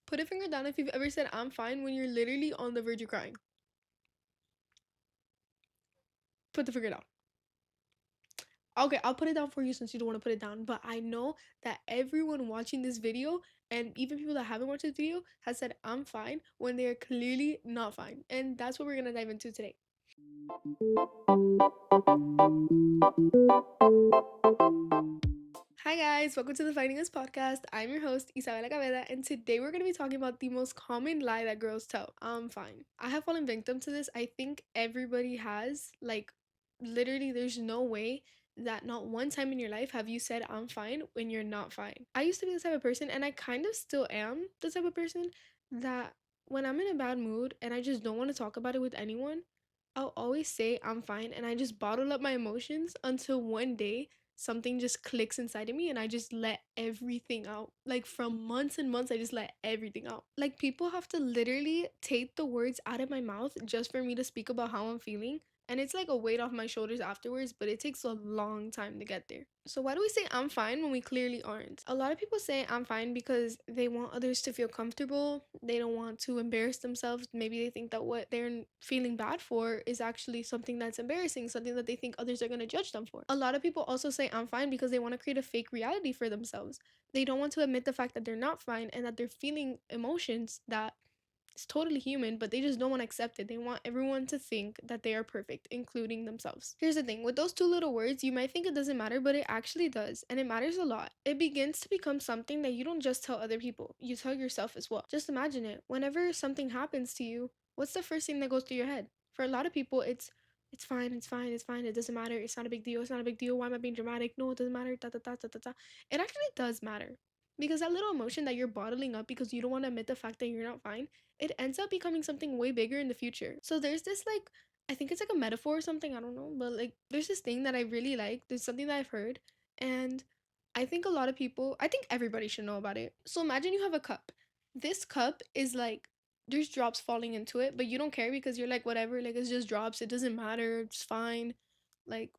Put a finger down if you've ever said I'm fine when you're literally on the verge of crying. Put the finger down. Okay, I'll put it down for you since you don't want to put it down. But I know that everyone watching this video, and even people that haven't watched this video, has said I'm fine when they're clearly not fine. And that's what we're gonna dive into today. Hi guys, welcome to the Finding Us podcast. I'm your host, Isabela Cabeda, and today we're going to be talking about the most common lie that girls tell. I'm fine. I have fallen victim to this. I think everybody has. Like, literally, there's no way that not one time in your life have you said I'm fine when you're not fine. I used to be the type of person, and I kind of still am the type of person that when I'm in a bad mood and I just don't want to talk about it with anyone, I'll always say I'm fine and I just bottle up my emotions until one day something just clicks inside of me and I just let everything out. Like from months and months, I just let everything out. Like people have to literally take the words out of my mouth just for me to speak about how I'm feeling. And it's like a weight off my shoulders afterwards, but it takes a long time to get there. So, why do we say I'm fine when we clearly aren't? A lot of people say I'm fine because they want others to feel comfortable. They don't want to embarrass themselves. Maybe they think that what they're feeling bad for is actually something that's embarrassing, something that they think others are going to judge them for. A lot of people also say I'm fine because they want to create a fake reality for themselves. They don't want to admit the fact that they're not fine and that they're feeling emotions that it's totally human, but they just don't want to accept it. They want everyone to think that they are perfect, including themselves. Here's the thing with those two little words, you might think it doesn't matter, but it actually does, and it matters a lot. It begins to become something that you don't just tell other people, you tell yourself as well. Just imagine it. Whenever something happens to you, what's the first thing that goes through your head? For a lot of people, it's fine, it's fine, it's fine, it doesn't matter, it's not a big deal, it's not a big deal, why am I being dramatic? No, it doesn't matter, da da da da da da. It actually does matter. Because that little emotion that you're bottling up because you don't want to admit the fact that you're not fine, it ends up becoming something way bigger in the future. So there's this like I think it's like a metaphor or something, I don't know, but like there's this thing that I really like. There's something that I've heard and I think a lot of people, I think everybody should know about it. So imagine you have a cup. This cup is like there's drops falling into it, but you don't care because you're like whatever, like it's just drops, it doesn't matter, it's fine. Like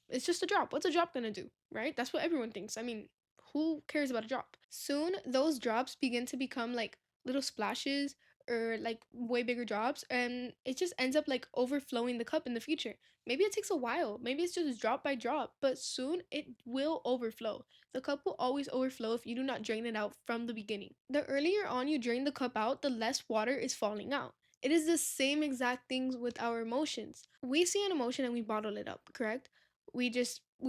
it's just a drop. What's a drop gonna do, right? That's what everyone thinks. I mean, who cares about a drop? Soon, those drops begin to become like little splashes or like way bigger drops, and it just ends up like overflowing the cup in the future. Maybe it takes a while, maybe it's just drop by drop, but soon it will overflow. The cup will always overflow if you do not drain it out from the beginning. The earlier on you drain the cup out, the less water is falling out. It is the same exact things with our emotions. We see an emotion and we bottle it up, correct? We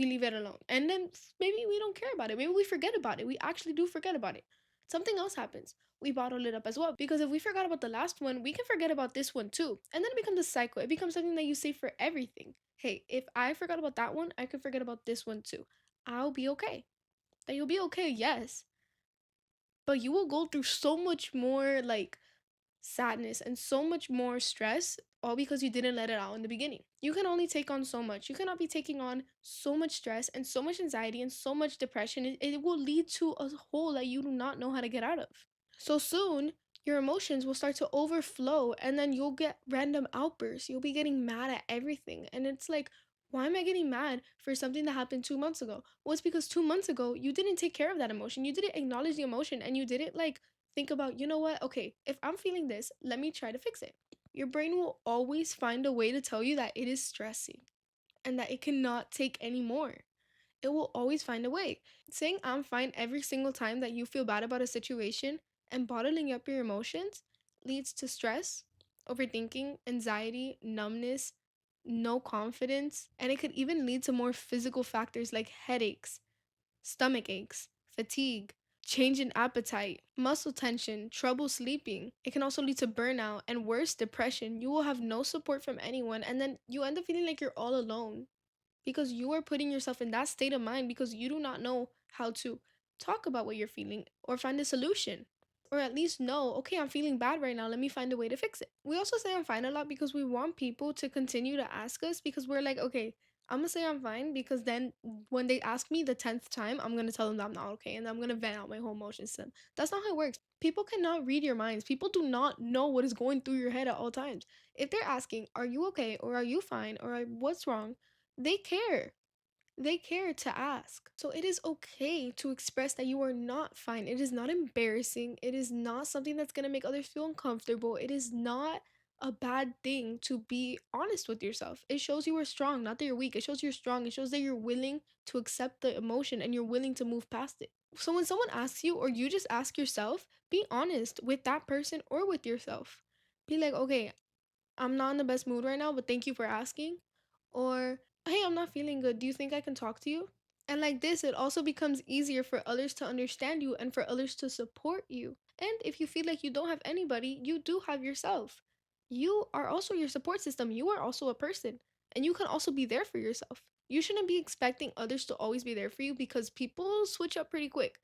leave it alone, and then maybe we don't care about it, maybe we forget about it, we actually do forget about it. Something else happens, we bottle it up as well, because if we forgot about the last one, we can forget about this one too, and then it becomes a cycle. It becomes something that you say for everything. Hey, if I forgot about that one, I could forget about this one too. I'll be okay. That you'll be okay, yes, but you will go through so much more like sadness and so much more stress, all because you didn't let it out in the beginning. You can only take on so much. You cannot be taking on so much stress and so much anxiety and so much depression. It will lead to a hole that you do not know how to get out of. So soon, your emotions will start to overflow and then you'll get random outbursts. You'll be getting mad at everything. And it's like, why am I getting mad for something that happened 2 months ago? Well, it's because 2 months ago, you didn't take care of that emotion. You didn't acknowledge the emotion and you didn't like think about, you know what? Okay, if I'm feeling this, let me try to fix it. Your brain will always find a way to tell you that it is stressing and that it cannot take any more. It will always find a way. Saying I'm fine every single time that you feel bad about a situation and bottling up your emotions leads to stress, overthinking, anxiety, numbness, no confidence, and it could even lead to more physical factors like headaches, stomach aches, fatigue, change in appetite, muscle tension, trouble sleeping. It can also lead to burnout and worse, depression. You will have no support from anyone, and then you end up feeling like you're all alone because you are putting yourself in that state of mind because you do not know how to talk about what you're feeling or find a solution. Or at least know, okay, I'm feeling bad right now. Let me find a way to fix it. We also say I'm fine a lot because we want people to continue to ask us because we're like, okay, I'm gonna say I'm fine because then when they ask me the 10th time, I'm gonna tell them that I'm not okay and I'm gonna vent out my whole emotions to them. That's not how it works. People cannot read your minds. People do not know what is going through your head at all times. If they're asking, are you okay or are you fine or what's wrong, they care. They care to ask. So it is okay to express that you are not fine. It is not embarrassing. It is not something that's going to make others feel uncomfortable. It is not a bad thing to be honest with yourself. It shows you are strong, not that you're weak. It shows you're strong. It shows that you're willing to accept the emotion and you're willing to move past it. So when someone asks you, or you just ask yourself, be honest with that person or with yourself. Be like, okay, I'm not in the best mood right now, but thank you for asking. Or, hey, I'm not feeling good. Do you think I can talk to you? And like this, it also becomes easier for others to understand you and for others to support you. And if you feel like you don't have anybody, you do have yourself. You are also your support system. You are also a person. And you can also be there for yourself. You shouldn't be expecting others to always be there for you because people switch up pretty quick.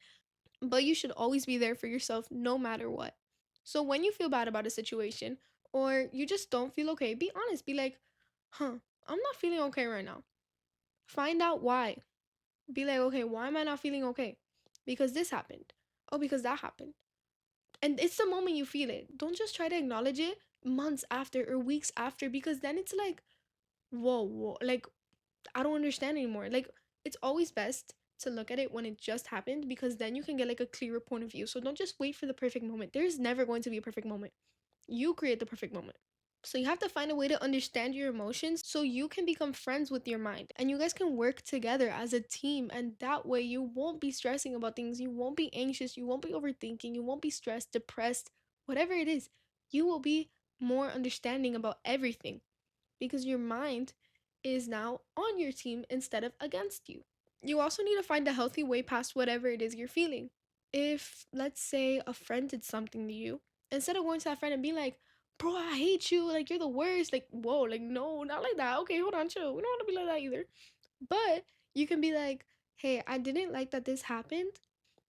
But you should always be there for yourself no matter what. So when you feel bad about a situation or you just don't feel okay, be honest. Be like, huh, I'm not feeling okay right now. Find out why. Be like, okay, why am I not feeling okay? Because this happened. Oh, because that happened. And it's the moment you feel it. Don't just try to acknowledge it months after or weeks after because then it's like, whoa. Like, I don't understand anymore. Like, it's always best to look at it when it just happened because then you can get like a clearer point of view. So don't just wait for the perfect moment. There's never going to be a perfect moment. You create the perfect moment. So you have to find a way to understand your emotions so you can become friends with your mind and you guys can work together as a team, and that way you won't be stressing about things, you won't be anxious, you won't be overthinking, you won't be stressed, depressed, whatever it is. You will be more understanding about everything because your mind is now on your team instead of against you. You also need to find a healthy way past whatever it is you're feeling. If, let's say, a friend did something to you, instead of going to that friend and being like, bro, I hate you, like, you're the worst, like, whoa, like, no, not like that. Okay, hold on, chill. We don't want to be like that either. But you can be like, hey, I didn't like that this happened,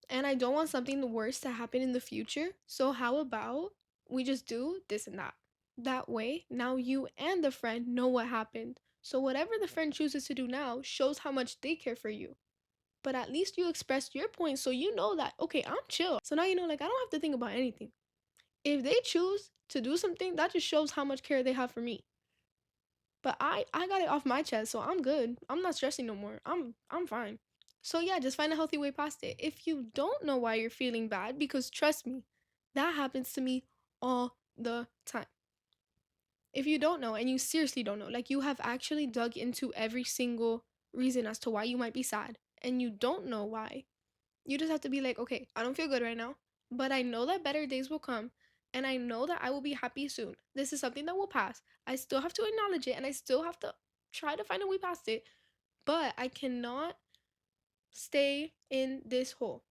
and I don't want something worse to happen in the future. So, how about we just do this and that? That way, now you and the friend know what happened. So, whatever the friend chooses to do now shows how much they care for you. But at least you expressed your point so you know that, okay, I'm chill. So now you know, like, I don't have to think about anything. If they choose to do something, that just shows how much care they have for me. But I got it off my chest, so I'm good. I'm not stressing no more. I'm fine. So yeah, just find a healthy way past it. If you don't know why you're feeling bad, because trust me, that happens to me all the time. If you don't know and you seriously don't know, like you have actually dug into every single reason as to why you might be sad and you don't know why, you just have to be like, okay, I don't feel good right now, but I know that better days will come and I know that I will be happy soon. This is something that will pass. I still have to acknowledge it and I still have to try to find a way past it, but I cannot stay in this hole.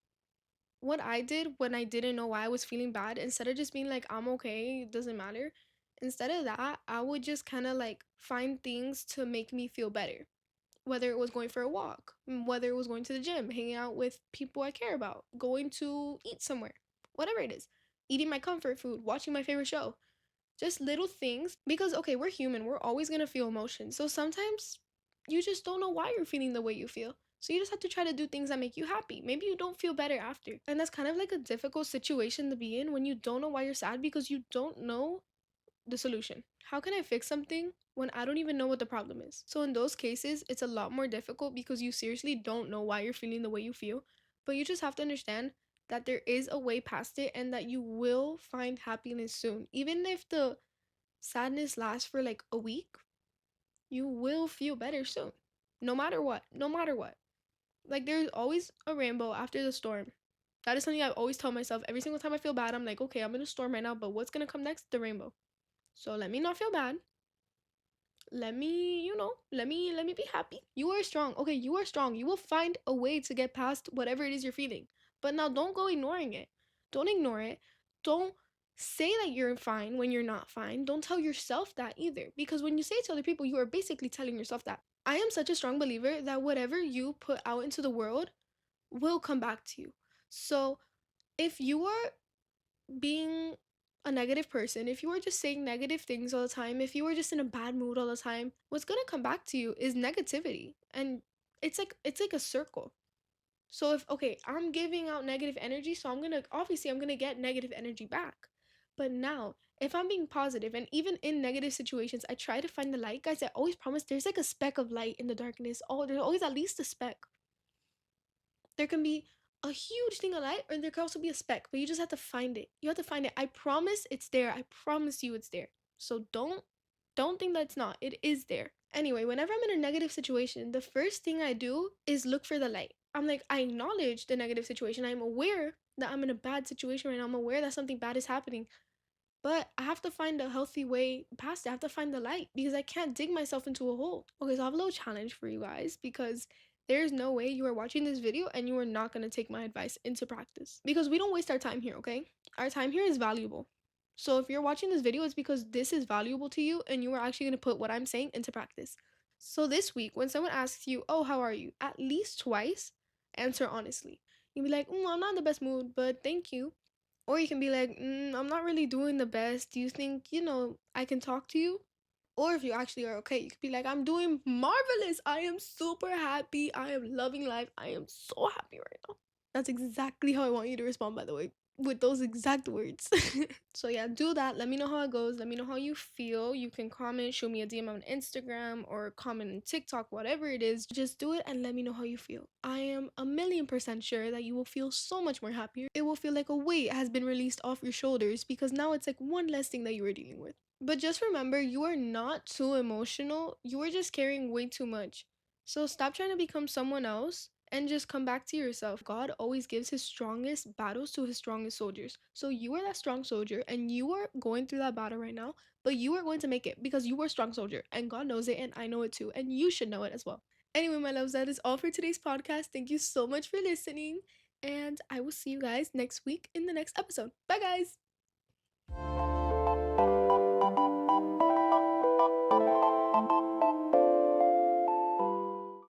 What I did when I didn't know why I was feeling bad, instead of just being like, I'm okay, it doesn't matter, instead of that, I would just kind of like find things to make me feel better. Whether it was going for a walk, whether it was going to the gym, hanging out with people I care about, going to eat somewhere, whatever it is, eating my comfort food, watching my favorite show, just little things. Because, okay, we're human, we're always gonna feel emotions. So sometimes you just don't know why you're feeling the way you feel. So you just have to try to do things that make you happy. Maybe you don't feel better after. And that's kind of like a difficult situation to be in when you don't know why you're sad because you don't know the solution. How can I fix something when I don't even know what the problem is? So in those cases, it's a lot more difficult because you seriously don't know why you're feeling the way you feel. But you just have to understand that there is a way past it and that you will find happiness soon. Even if the sadness lasts for like a week, you will feel better soon. No matter what. No matter what. Like there's always a rainbow after the storm. That is something I always tell myself every single time I feel bad. I'm like, okay, I'm in a storm right now, but what's gonna come next? The rainbow. So let me not feel bad. Let me, let me be happy. You are strong. Okay, you are strong. You will find a way to get past whatever it is you're feeling. But now don't go ignoring it. Don't ignore it. Don't say that you're fine when you're not fine. Don't tell yourself that either. Because when you say it to other people, you are basically telling yourself that. I am such a strong believer that whatever you put out into the world will come back to you. So if you are being a negative person, if you were just saying negative things all the time, if you were just in a bad mood all the time, what's going to come back to you is negativity. And it's like a circle. So if, okay, I'm giving out negative energy, so I'm going to get negative energy back. But now, if I'm being positive and even in negative situations, I try to find the light. Guys, I always promise there's like a speck of light in the darkness. Oh, there's always at least a speck. There can be a huge thing of light, or there can also be a speck, but you just have to find it. You have to find it. I promise it's there. I promise you it's there. So don't think that it's not. It is there. Anyway, whenever I'm in a negative situation, the first thing I do is look for the light. I'm like, I acknowledge the negative situation. I'm aware that I'm in a bad situation right now. I'm aware that something bad is happening. But I have to find a healthy way past it. I have to find the light because I can't dig myself into a hole. Okay, so I have a little challenge for you guys because there's no way you are watching this video and you are not going to take my advice into practice. Because we don't waste our time here, okay? Our time here is valuable. So if you're watching this video, it's because this is valuable to you and you are actually going to put what I'm saying into practice. So this week, when someone asks you, oh, how are you? At least twice, answer honestly. You'll be like, I'm not in the best mood, but thank you. Or you can be like, I'm not really doing the best. Do you think, I can talk to you? Or if you actually are okay, you could be like, I'm doing marvelous. I am super happy. I am loving life. I am so happy right now. That's exactly how I want you to respond, by the way, with those exact words. So, yeah, do that. Let me know how it goes. Let me know how you feel. You can comment, show me a DM on Instagram or comment on TikTok, whatever it is. Just do it and let me know how you feel. I am 1,000,000% sure that you will feel so much more happier. It will feel like a weight has been released off your shoulders because now it's like one less thing that you were dealing with. But just remember, you are not too emotional. You are just carrying way too much. So stop trying to become someone else and just come back to yourself. God always gives his strongest battles to his strongest soldiers. So you are that strong soldier and you are going through that battle right now, but you are going to make it because you are a strong soldier and God knows it and I know it too. And you should know it as well. Anyway, my loves, that is all for today's podcast. Thank you so much for listening. And I will see you guys next week in the next episode. Bye, guys.